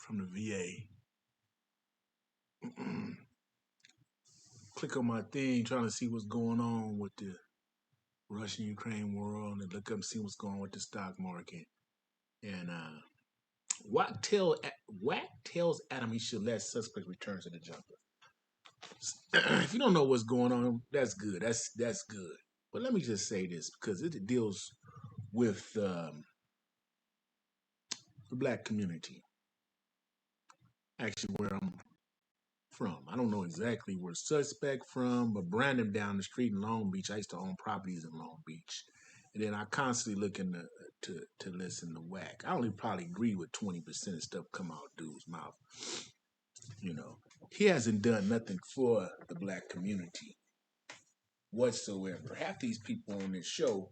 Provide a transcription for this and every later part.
from the VA. Click on my thing, trying to see what's going on with the Russian-Ukraine war, and look up and see what's going on with the stock market. And Wack tells Adam he should let suspect return to the jumper. If you don't know what's going on, that's good. That's good. But let me just say this because it deals with the black community. Actually, where I'm from. I don't know exactly where suspect from, but Brandon down the street in Long Beach. I used to own properties in Long Beach. And then I constantly looking to listen to Wack. I only probably agree with 20% of stuff come out dude's mouth. You know, he hasn't done nothing for the black community whatsoever. Half these people on this show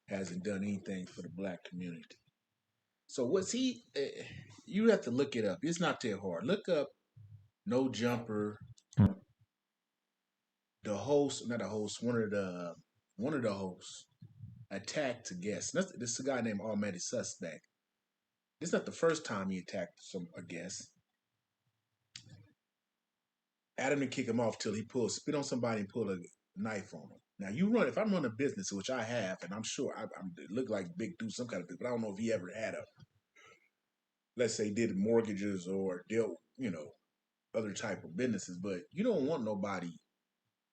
hasn't done anything for the black community. So what's he? You have to look it up. It's not that hard. Look up No Jumper. The host, not a host, one of the hosts attacked a guest. This is a guy named Automatic Suspect. This is not the first time he attacked a guest. Adam didn't kick him off till he spit on somebody and pulled a knife on him. Now if I'm running a business, which I have, and I'm sure it look like big dude, some kind of thing, but I don't know if he ever had let's say did mortgages or dealt, other type of businesses, but you don't want nobody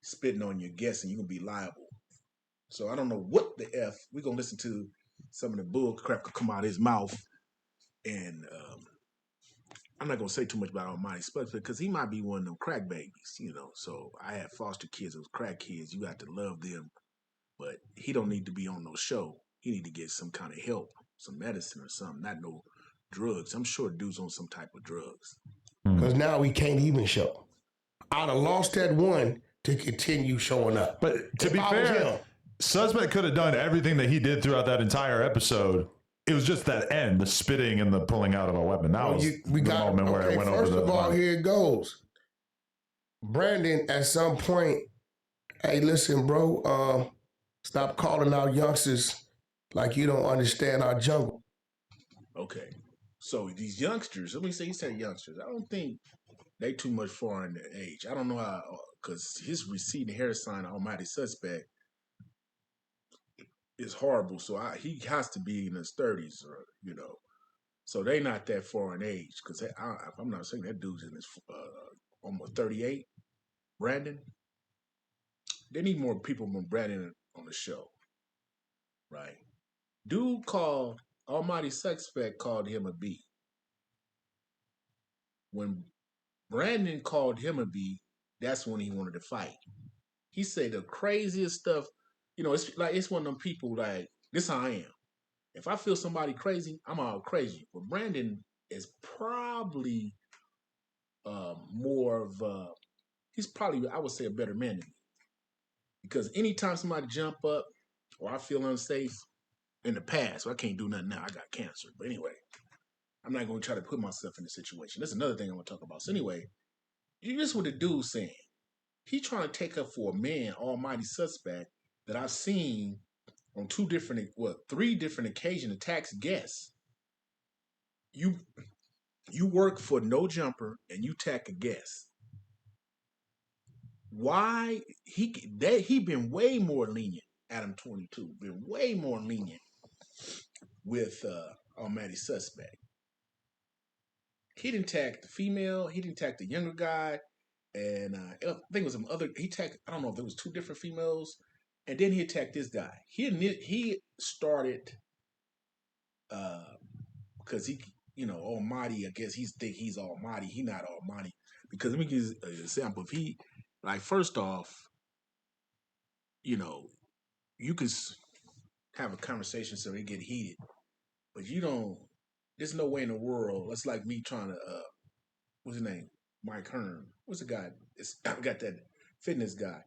spitting on your guests and you can be liable. So I don't know what the F. We're going to listen to some of the bull crap could come out of his mouth. And I'm not going to say too much about Almighty Spud because he might be one of them crack babies, So I had foster kids, those crack kids. You got to love them. But he don't need to be on no show. He need to get some kind of help, some medicine or something, not no drugs. I'm sure dude's on some type of drugs. Because now we can't even show. I'd have lost that one to continue showing up. But to be fair, Suspect could have done everything that he did throughout that entire episode. It was just that end, the spitting and the pulling out of a weapon. That was the moment where it went over the First of all, here it goes. Brandon, at some point, hey, listen, bro, stop calling out youngsters like you don't understand our jungle. Okay. So these youngsters, let me say, he said youngsters. I don't think they too much far in their age. I don't know how, because his receding hairline, Almighty Suspect, is horrible. So he has to be in his 30s, or So they not that far in age. Because if I'm not saying that dude's in his almost 38. Brandon, they need more people than Brandon on the show, right? Dude called Almighty Suspect called him a B. When Brandon called him a B, that's when he wanted to fight. He said the craziest stuff. It's one of them people like, this how I am. If I feel somebody crazy, I'm all crazy. But Brandon is probably more of he's probably, I would say, a better man than me. Because anytime somebody jump up or I feel unsafe in the past, I can't do nothing now. I got cancer. But anyway, I'm not going to try to put myself in the situation. That's another thing I want to talk about. So anyway, this is what the dude's saying. He trying to take up for a man, Almighty Suspect, that I've seen on three different occasions attacks guests. You work for No Jumper and you attack a guest. Why he been way more lenient, Adam 22, been way more lenient with Almighty Suspect. He didn't attack the female, he didn't attack the younger guy, and I think it was some other. He attacked. I don't know if there was two different females, and then he attacked this guy. He started because he, Almighty. I guess he's Almighty. He not Almighty because let me give you an example. If he, first off, you could have a conversation so they get heated, but you don't. There's no way in the world. That's like me trying to. What's his name? Mike Hearn. What's the guy? I got that fitness guy.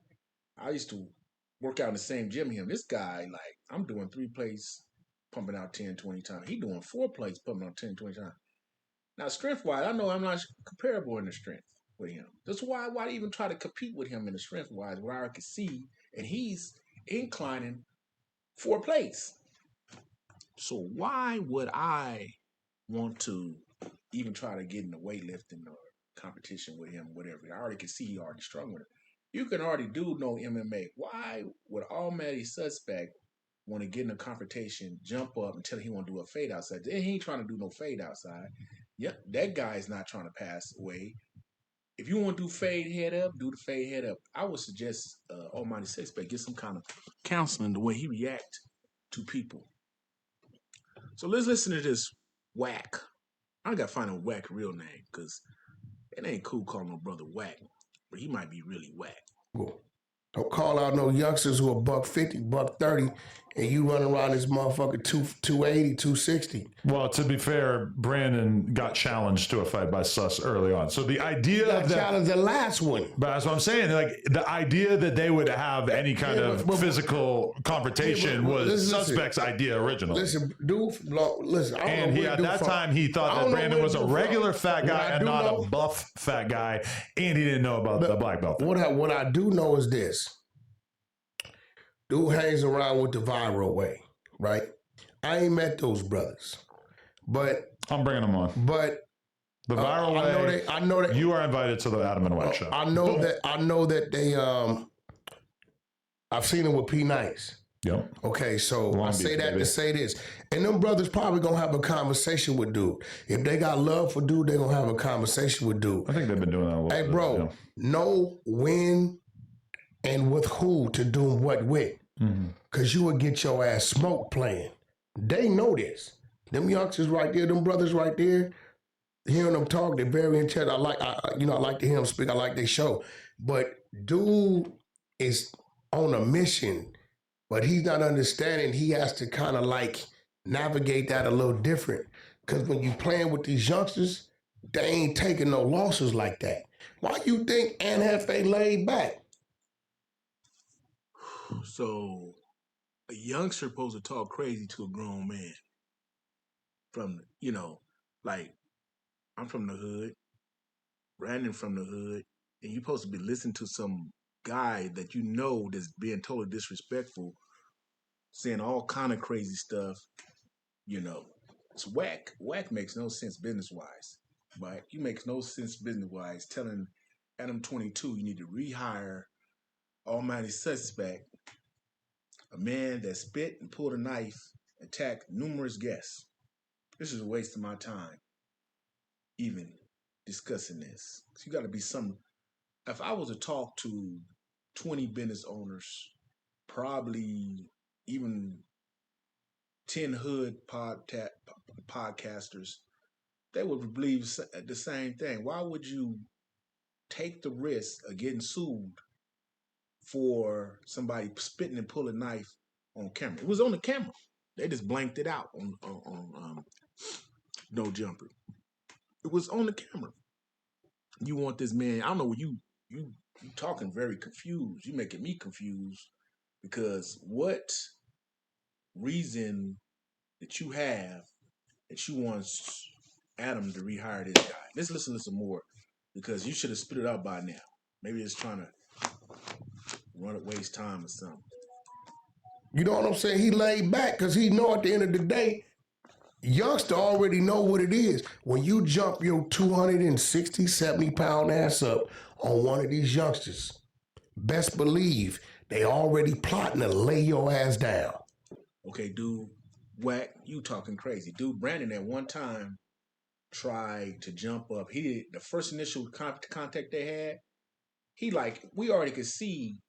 I used to work out in the same gym him. This guy, I'm doing 3 plates, pumping out 10, 20 times. He doing 4 plates, pumping out 10, 20 times. Now, strength-wise, I know I'm not comparable in the strength with him. That's why I even try to compete with him in the strength-wise, where I can see, and he's inclining 4 plates. So why would I want to even try to get in the weightlifting or competition with him, whatever. I already can see he already strong with it. You can already do no MMA. Why would almighty suspect want to get in a confrontation, jump up until he want to do a fade outside? Then he ain't trying to do no fade outside. Yep, that guy's not trying to pass away. If you want to do fade head up, do the fade head up. I would suggest almighty suspect get some kind of counseling the way he react to people. So let's listen to this Wack. I gotta find a Wack real name because it ain't cool calling no brother Wack, but he might be really whack. Cool. Don't call out no youngsters who are $150, $130, and you running around this motherfucker 280, 260. Well, to be fair, Brandon got challenged to a fight by Sus early on. So the idea that challenged the last one. But that's what I'm saying. Like the idea that they would have any kind of physical confrontation was Suspect's idea originally. Listen, dude, listen. And he at that time he thought that Brandon was a regular fat guy and not a buff fat guy, and he didn't know about the black belt. What I do know is this. Dude hangs around with the viral way, right? I ain't met those brothers, but I'm bringing them on. But the viral way. I know that you are invited to the Adam and Wack show. I know that they. I've seen them with P Nice. Yep. Okay, so I say that to say this, and them brothers probably gonna have a conversation with dude. If they got love for dude, they gonna have a conversation with dude. I think they've been doing that a little bit. Hey, bro, know when and with who to do what with. Because you would get your ass smoked playing. They know this. Them youngsters right there, them brothers right there, hearing them talk, they're very intelligent. I like to hear them speak. I like their show. But dude is on a mission, but he's not understanding. He has to kind of like navigate that a little different. Because when you playing with these youngsters, they ain't taking no losses like that. Why you think Anhefe laid back? So a youngster supposed to talk crazy to a grown man. From, like, I'm from the hood, Brandon from the hood, and you supposed to be listening to some guy that you know that's being totally disrespectful, saying all kind of crazy stuff, It's whack. Whack makes no sense business-wise, right? He makes no sense business-wise telling Adam 22 you need to rehire almighty suspect, a man that spit and pulled a knife, attacked numerous guests. This is a waste of my time even discussing this. You got to be some. If I was to talk to 20 business owners, probably even 10 hood podcasters, they would believe the same thing. Why would you take the risk of getting sued for somebody spitting and pulling a knife on camera? It was on the camera. They just blanked it out on No Jumper. It was on the camera. You want this man? I don't know. You talking very confused. You making me confused because what reason that you have that you want Adam to rehire this guy? Let's listen to some more because you should have spit it out by now. Maybe it's trying to waste time or something. You know what I'm saying? He laid back because he know at the end of the day, youngster already know what it is. When you jump your 260, 70 pound ass up on one of these youngsters, best believe they already plotting to lay your ass down. Okay, dude, Wack, you talking crazy. Dude, Brandon at one time tried to jump up. The first initial contact they had, we already could see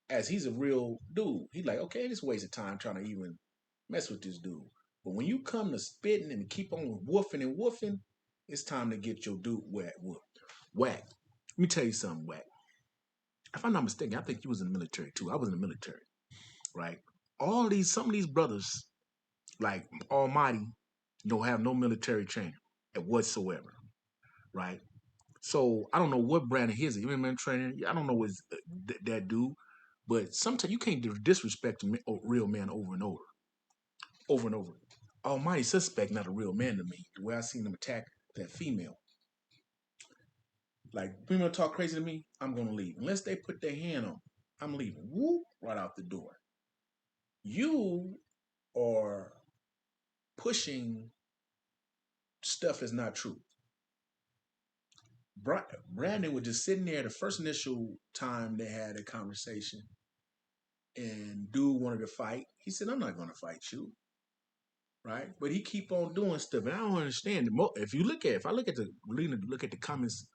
as he's a real dude. He like, okay, this waste of time trying to even mess with this dude. But when you come to spitting and keep on woofing and woofing, it's time to get your dude Wack. Let me tell you something, Wack. If I'm not mistaken, I think you was in the military too. I was in the military, right? Some of these brothers, like Almighty, don't have no military training whatsoever, right? So I don't know what brand of his is. You remember training? I don't know that dude, but sometimes you can't disrespect a real man over and over. Over and over. Almighty suspect not a real man to me. The way I seen him attack that female. Like, female talk crazy to me, I'm gonna leave. Unless they put their hand on me, I'm leaving. Whoop, right out the door. You are pushing stuff that's not true. Brandon was just sitting there the first initial time they had a conversation, and dude wanted to fight. He said, "I'm not going to fight you." Right, but he keep on doing stuff, and I don't understand. If I look at the comments,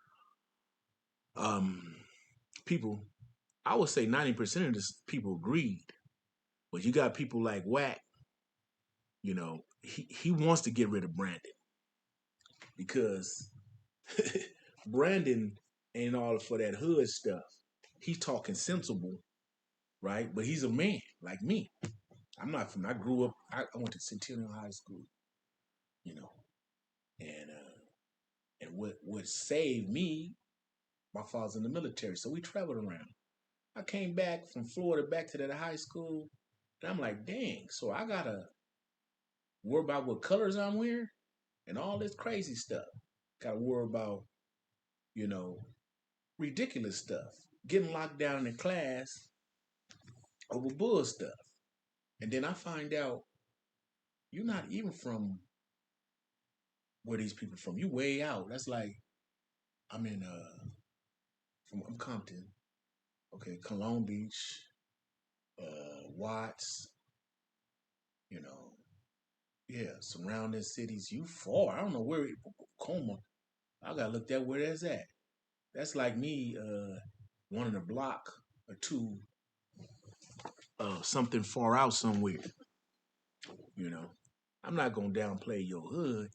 people, I would say 90% of this people agreed. But you got people like Wack, he wants to get rid of Brandon because Brandon ain't all for that hood stuff. He's talking sensible, right? But he's a man like me. I'm not from. I grew up. I went to Centennial High School, you know, and what saved me, my father's in the military, so we traveled around. I came back from Florida back to that high school, and I'm like, dang. So I gotta worry about what colors I'm wearing and all this crazy stuff. Gotta worry about, you know, ridiculous stuff. Getting locked down in class over bull stuff. And then I find out you're not even from where these people from. You way out. That's like I'm in I'm Compton. Okay, Cologne Beach, Watts, you know, yeah, surrounding cities. You far. I don't know where Coma. I gotta look that where that's at. That's like me wanting a block or two something far out somewhere. You know, I'm not gonna downplay your hood,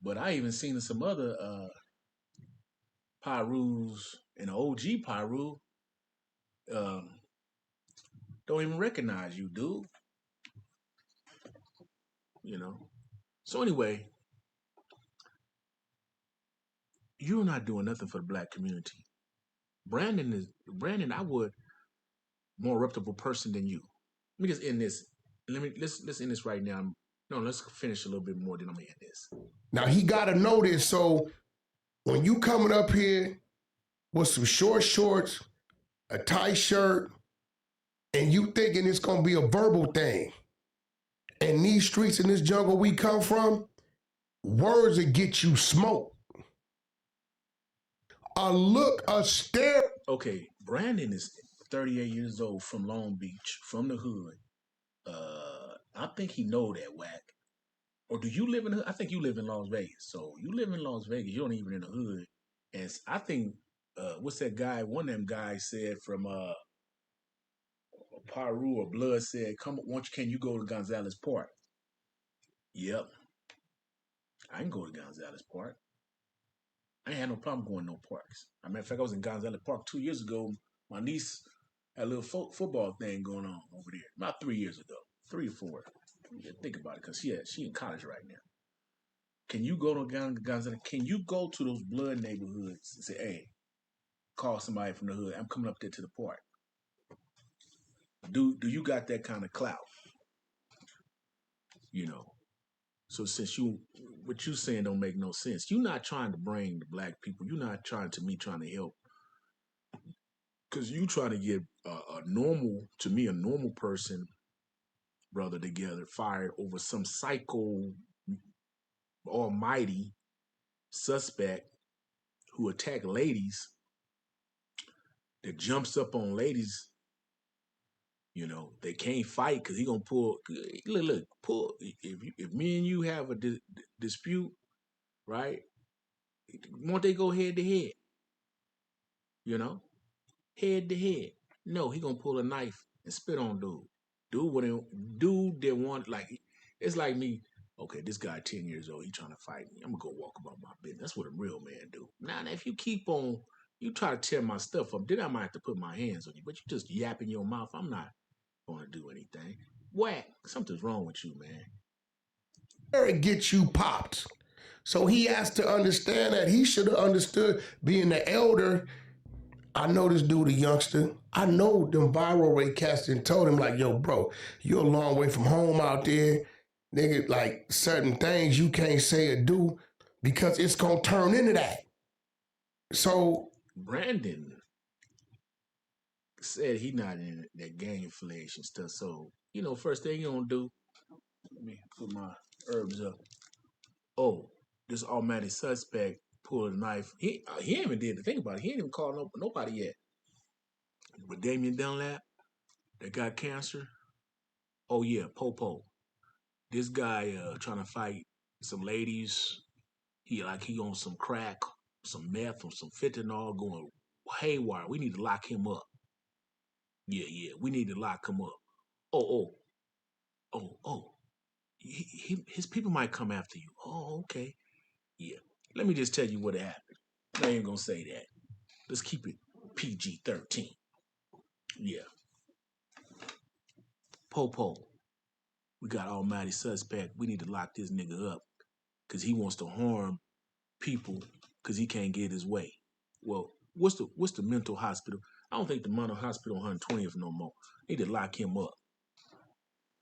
but I even seen some other Pyrus and OG Pyru um, don't even recognize you, dude. You know. So anyway, you're not doing nothing for the black community. Brandon. I would more reputable person than you. Let me just end this. Let's end this right now. No, let's finish a little bit more. Then I'm gonna end this. Now he gotta know this. So when you coming up here with some short shorts, a tight shirt, and you thinking it's gonna be a verbal thing, and these streets in this jungle we come from, words that get you smoked. A look, a stare. Okay, Brandon is 38 years old from Long Beach, from the hood. I think he know that Wack. Or do you live in the hood? I think you live in Las Vegas. So you live in Las Vegas. You don't even in the hood. And I think what's that guy? One of them guys said from Paru or Blood said, "Come, can you go to Gonzalez Park?" Yep, I can go to Gonzalez Park. I ain't had no problem going to no parks. As a matter of fact, I was in Gonzalez Park 2 years ago. My niece had a little football thing going on over there. About 3 years ago, 3 or 4. Think about it, cause she in college right now. Can you go to Gonzalez? Can you go to those blood neighborhoods and say, "Hey, call somebody from the hood. I'm coming up there to the park." Do you got that kind of clout? You know. So since what you saying don't make no sense. You're not trying to bring the black people. You're not trying to help. Because you trying to get a normal person, brother, together, fired over some psycho almighty suspect who attacked ladies, that jumps up on ladies. You know, they can't fight because he gonna pull. Pull. If me and you have a dispute, right? Won't they go head to head? You know, head to head. No, he gonna pull a knife and spit on dude. Dude that want, like, it's like me. Okay, this guy 10 years old. He trying to fight me. I'm gonna go walk about my business. That's what a real man do. Now, if you keep on, you try to tear my stuff up, then I might have to put my hands on you. But you just yapping your mouth. I'm not gonna do anything. Wack, something's wrong with you, man. It gets you popped. So he has to understand that. He should have understood, being the elder. I know this dude, a youngster. I know them viral rate casting told him, like, yo, bro, you're a long way from home out there. Nigga, like, certain things you can't say or do because it's gonna turn into that. So Brandon said he not in that gang affiliation stuff. So, first thing you gonna do, let me put my herbs up. Oh, this automatic suspect pulled a knife. He ain't even did the thing about it. He ain't even called nobody yet. But Damian Dunlap, that got cancer. Oh yeah, Popo. This guy trying to fight some ladies. He on some crack, some meth, or some fentanyl going haywire. We need to lock him up. Yeah. We need to lock him up. Oh. His people might come after you. Oh, okay. Yeah. Let me just tell you what happened. I ain't gonna say that. Let's keep it PG-13. Yeah. Popo. We got almighty suspect. We need to lock this nigga up because he wants to harm people because he can't get his way. Well, what's the mental hospital? I don't think the mental hospital on 120th no more. Need to lock him up.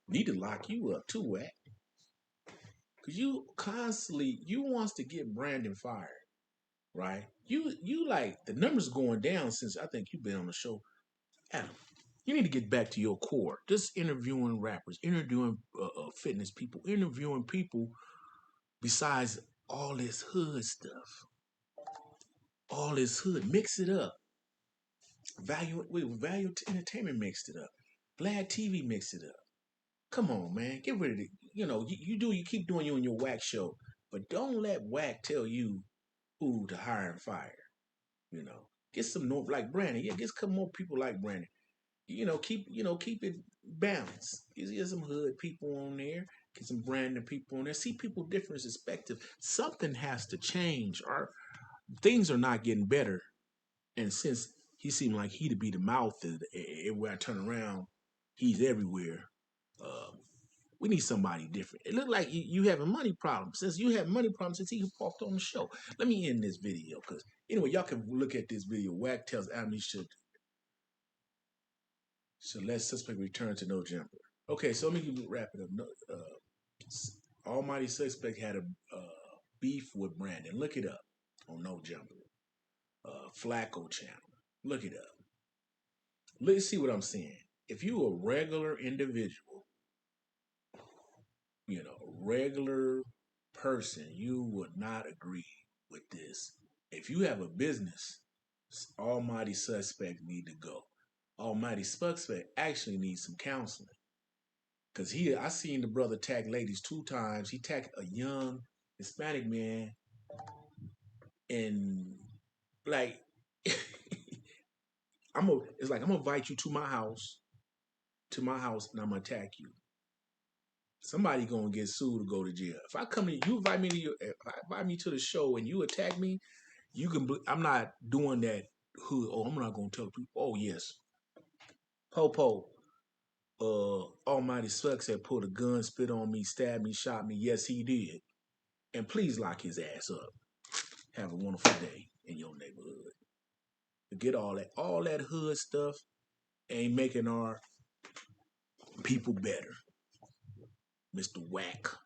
Need to lock you up too, Wack. Cause you wants to get Brandon fired, right? You like the numbers going down since I think you've been on the show. Adam, you need to get back to your core. Just interviewing rappers, interviewing fitness people, interviewing people besides all this hood stuff. All this hood, mix it up. Value Entertainment mixed it up. Glad TV mixed it up. Come on, man, get rid of it. You keep doing you and your Wack show, but don't let Wack tell you who to hire and fire. Get some like Brandon. Yeah, get some more people like Brandon. Keep it balanced. Get some hood people on there. Get some Brandon people on there. See people different perspective. Something has to change. Our things are not getting better. And since he seemed like he to be the mouth everywhere I turn around, he's everywhere. We need somebody different. It looked like you having money problems. Since you have money problems since he walked on the show. Let me end this video because anyway, y'all can look at this video. Wack tells Adam he should let suspect return to no jumper. Okay, so let me wrap it up. Almighty suspect had a beef with Brandon. Look it up on No Jumper. Flacco channel. Look it up. Let's see what I'm saying. If you a regular individual, regular person, you would not agree with this. If you have a business, almighty suspect need to go. Almighty suspect actually needs some counseling. Cause I seen the brother attack ladies 2 times. He attacked a young Hispanic man and like it's like I'm gonna invite you to my house, and I'm gonna attack you. Somebody gonna get sued or go to jail. If I come to you, invite me to the show and you attack me, I'm not doing that. I'm not gonna tell people. Oh yes, Popo, Almighty Sucks had pulled a gun, spit on me, stabbed me, shot me. Yes, he did. And please lock his ass up. Have a wonderful day in your neighborhood. Forget all that hood stuff ain't making our people better. Mr. Wack.